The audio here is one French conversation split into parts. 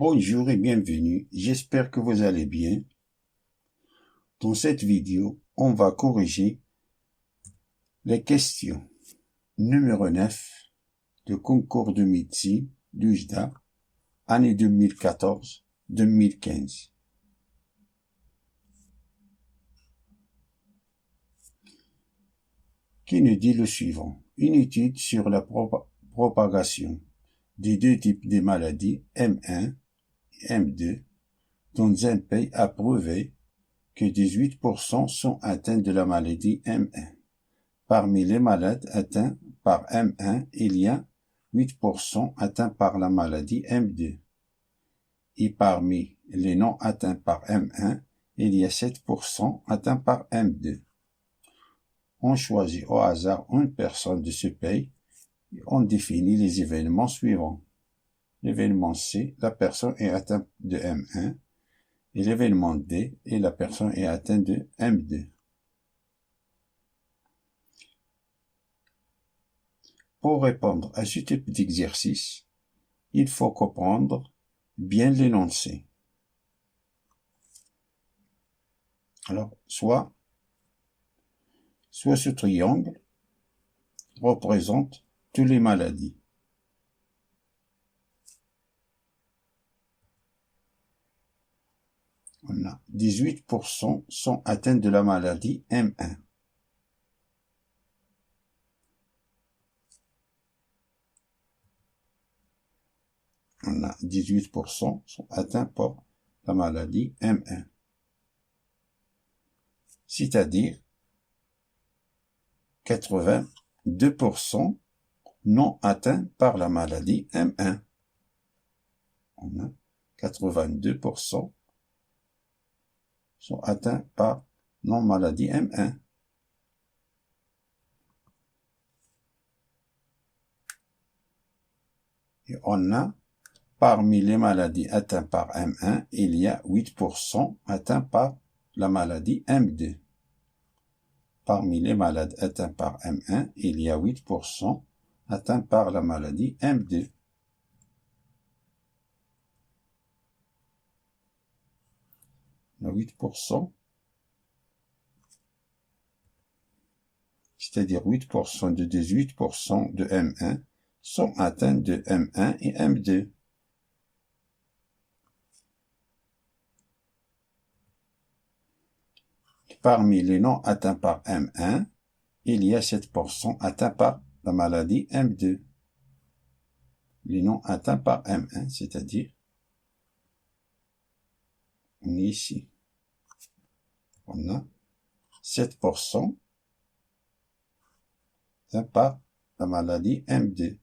Bonjour et bienvenue, j'espère que vous allez bien. Dans cette vidéo, on va corriger les questions numéro 9 de concours de médecine d'UJDA, année 2014-2015. Qui nous dit le suivant. Une étude sur la propagation des deux types de maladies M1 et M2 dans un pays a prouvé que 18% sont atteints de la maladie M1. Parmi les malades atteints par M1, il y a 8% atteints par la maladie M2. Et parmi les non atteints par M1, il y a 7% atteints par M2. On choisit au hasard une personne de ce pays et on définit les événements suivants. L'événement C, la personne est atteinte de M1, et l'événement D, et la personne est atteinte de M2. Pour répondre à ce type d'exercice, il faut comprendre bien l'énoncé. Alors, soit ce triangle représente toutes les maladies. On a 18% sont atteints de la maladie M1. On a 18% sont atteints par la maladie M1. C'est-à-dire 82% non atteints par la maladie M1. On a 82% sont atteints par non-maladie M1. Et on a, parmi les maladies atteintes par M1, il y a 8% atteints par la maladie M2. Parmi les malades atteints par M1, il y a 8% atteints par la maladie M2. On a 8%, c'est-à-dire 8% de 18% de M1 sont atteints de M1 et M2. Parmi les non atteints par M1, il y a 7% atteints par la maladie M2. Les non atteints par M1, c'est-à-dire, on est ici. On a 7% atteints par la maladie M2.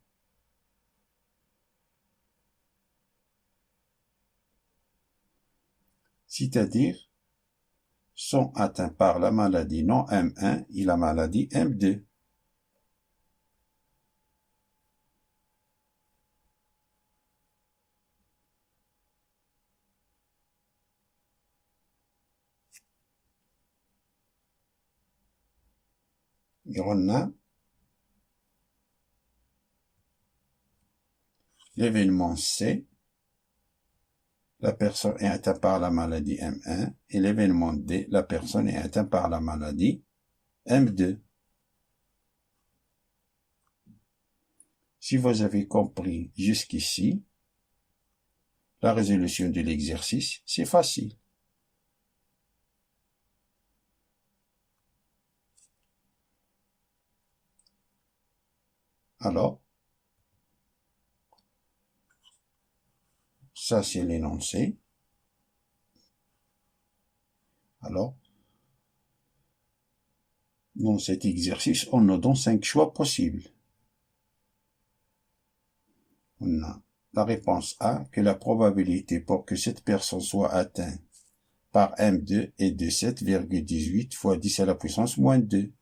C'est-à-dire, sont atteints par la maladie non M1 et la maladie M2. Et on a l'événement C, la personne est atteinte par la maladie M1, et l'événement D, la personne est atteinte par la maladie M2. Si vous avez compris jusqu'ici, la résolution de l'exercice, c'est facile. Alors, ça c'est l'énoncé. Alors, dans cet exercice, on a donc 5 choix possibles. On a la réponse A, que la probabilité pour que cette personne soit atteinte par M2 est de 7,18 fois 10 à la puissance moins 2.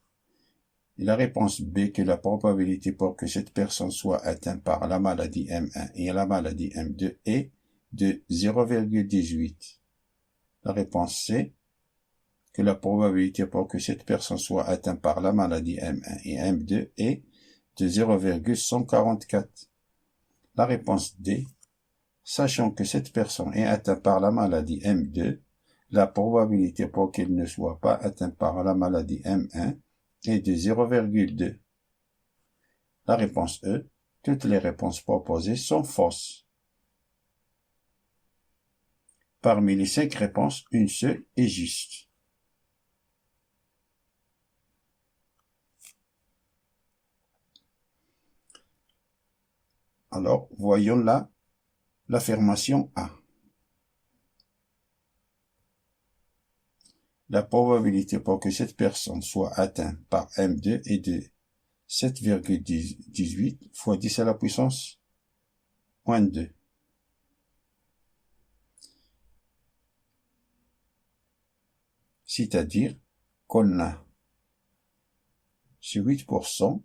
Et la réponse B, que la probabilité pour que cette personne soit atteinte par la maladie M1 et la maladie M2 est de 0,18. La réponse C, que la probabilité pour que cette personne soit atteinte par la maladie M1 et M2 est de 0,144. La réponse D, Sachant que cette personne est atteinte par la maladie M2, la probabilité pour qu'elle ne soit pas atteinte par la maladie M1 est de 0,2. La réponse E, toutes les réponses proposées sont fausses. Parmi les 5 réponses, une seule est juste. Alors, voyons là l'affirmation A. La probabilité pour que cette personne soit atteinte par M2 est de 7,18 fois 10 à la puissance moins 2. C'est-à-dire qu'on a sur 8%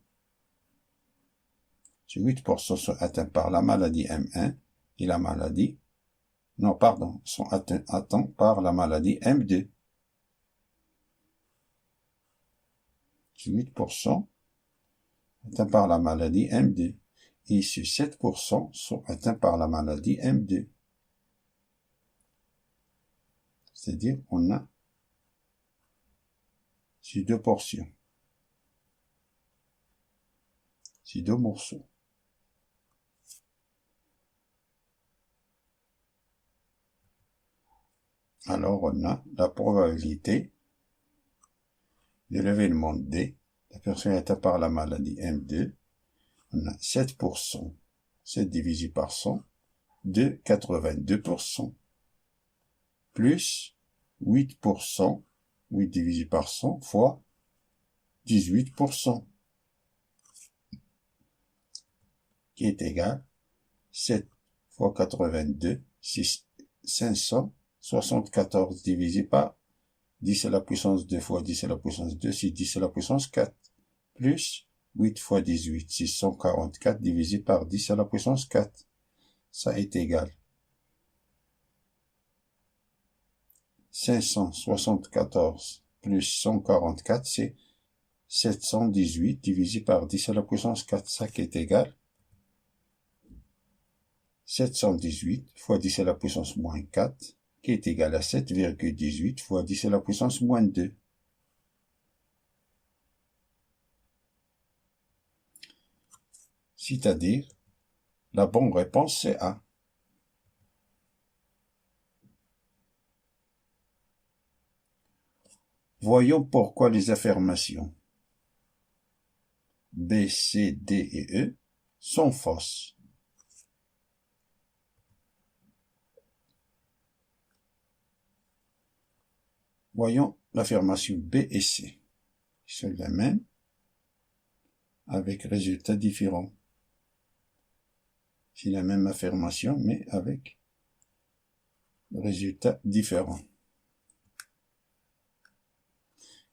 sont atteints par la maladie M1 et la maladie, sont atteints par la maladie M2. Sur 8% atteints par la maladie M2 et sur 7% sont atteints par la maladie M2. C'est-à-dire on a sur 2 portions, sur 2 morceaux. Alors on a la probabilité de l'événement D, la personne est atteinte par la maladie M2, on a 7%, 7 divisé par 100, de 82%, plus 8%, 8 divisé par 100 fois 18%, qui est égal 7 fois 82, 574 divisé par 10 à la puissance 2 fois 10 à la puissance 2, c'est 10 à la puissance 4, plus 8 fois 18, 644 divisé par 10 à la puissance 4. Ça est égal 574 plus 144, c'est 718 divisé par 10 à la puissance 4, ça qui est égal 718 fois 10 à la puissance moins 4, qui est égal à 7,18 fois 10 à la puissance moins 2. C'est-à-dire, la bonne réponse c'est A. Voyons pourquoi les affirmations B, C, D et E sont fausses. Voyons l'affirmation B et C. C'est la même, avec résultats différents. C'est la même affirmation, mais avec résultats différents.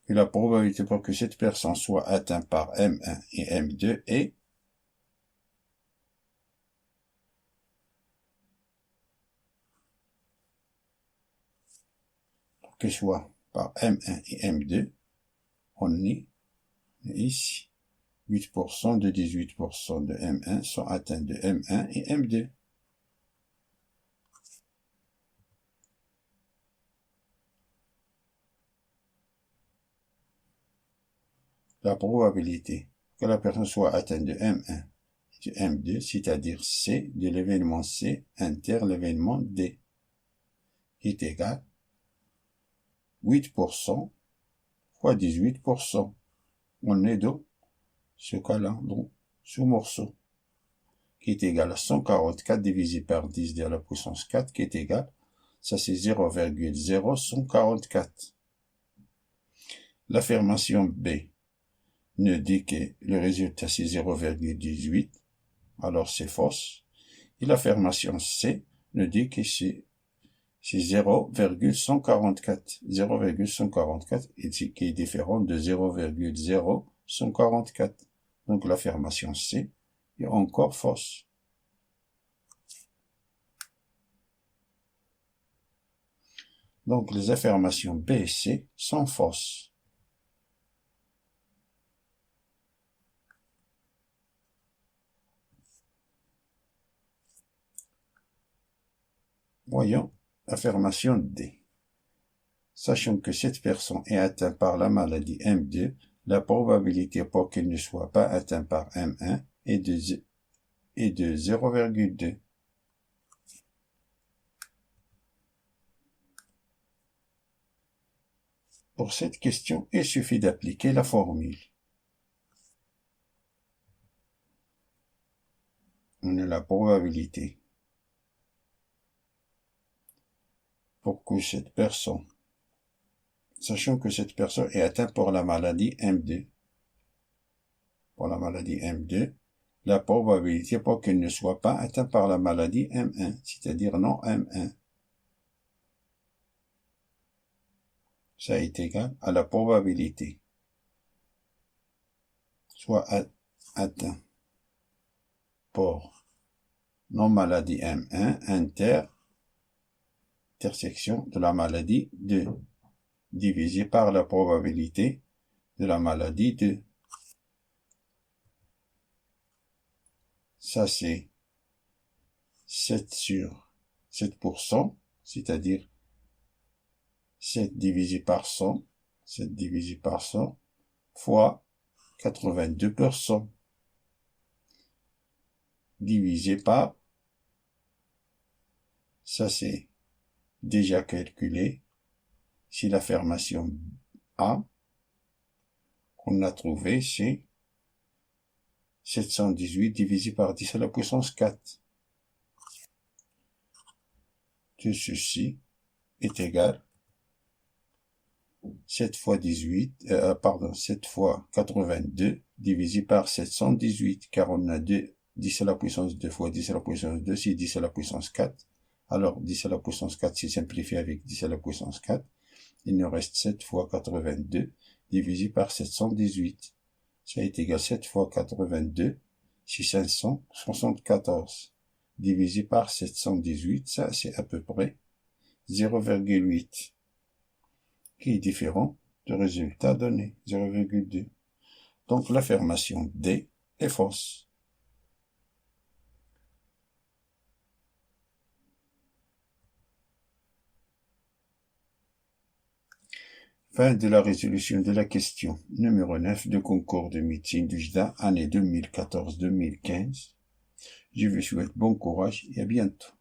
Et la probabilité pour que cette personne soit atteinte par M1 et M2 est que soit par M1 et M2, on est ici. 8% de 18% de M1 sont atteints de M1 et M2. La probabilité que la personne soit atteinte de M1 et de M2, c'est-à-dire C de l'événement C inter l'événement D, est égal 8% fois 18%. On est dans ce cas-là, donc ce morceau, qui est égal à 144 divisé par 10 de la puissance 4, qui est égal, ça c'est 0,0144. L'affirmation B ne dit que le résultat c'est 0,18, alors c'est fausse. Et l'affirmation C ne dit que c'est 0,144. 0,144 qui est différent de 0,0144. Donc l'affirmation C est encore fausse. Donc les affirmations B et C sont fausses. Voyons l'affirmation D. Sachant que cette personne est atteinte par la maladie M2, la probabilité pour qu'elle ne soit pas atteinte par M1 est de 0,2. Pour cette question, il suffit d'appliquer la formule. On a la probabilité pour que cette personne, sachant que cette personne est atteinte par la maladie M2, la probabilité pour qu'elle ne soit pas atteinte par la maladie M1, c'est-à-dire non M1, ça est égal à la probabilité soit atteint par non maladie M1 intersection de la maladie 2 divisé par la probabilité de la maladie 2. Ça c'est 7 sur 7%, c'est-à-dire 7 divisé par 100, 7 divisé par 100 fois 82% divisé par, ça c'est déjà calculé, si l'affirmation A qu'on a trouvé c'est 718 divisé par 10 à la puissance 4. Tout ceci est égal 7 fois 7 fois 82 divisé par 718, car on a 10 à la puissance 2 fois 10 à la puissance 2, c'est 10 à la puissance 4. Alors 10 à la puissance 4, c'est simplifié avec 10 à la puissance 4. Il nous reste 7 fois 82 divisé par 718. Ça est égal à 7 fois 82, c'est 574. Divisé par 718, ça c'est à peu près 0,8. Qui est différent du résultat donné, 0,2. Donc l'affirmation D est fausse. Fin de la résolution de la question numéro 9 du concours de médecine du JDA, année 2014-2015. Je vous souhaite bon courage et à bientôt.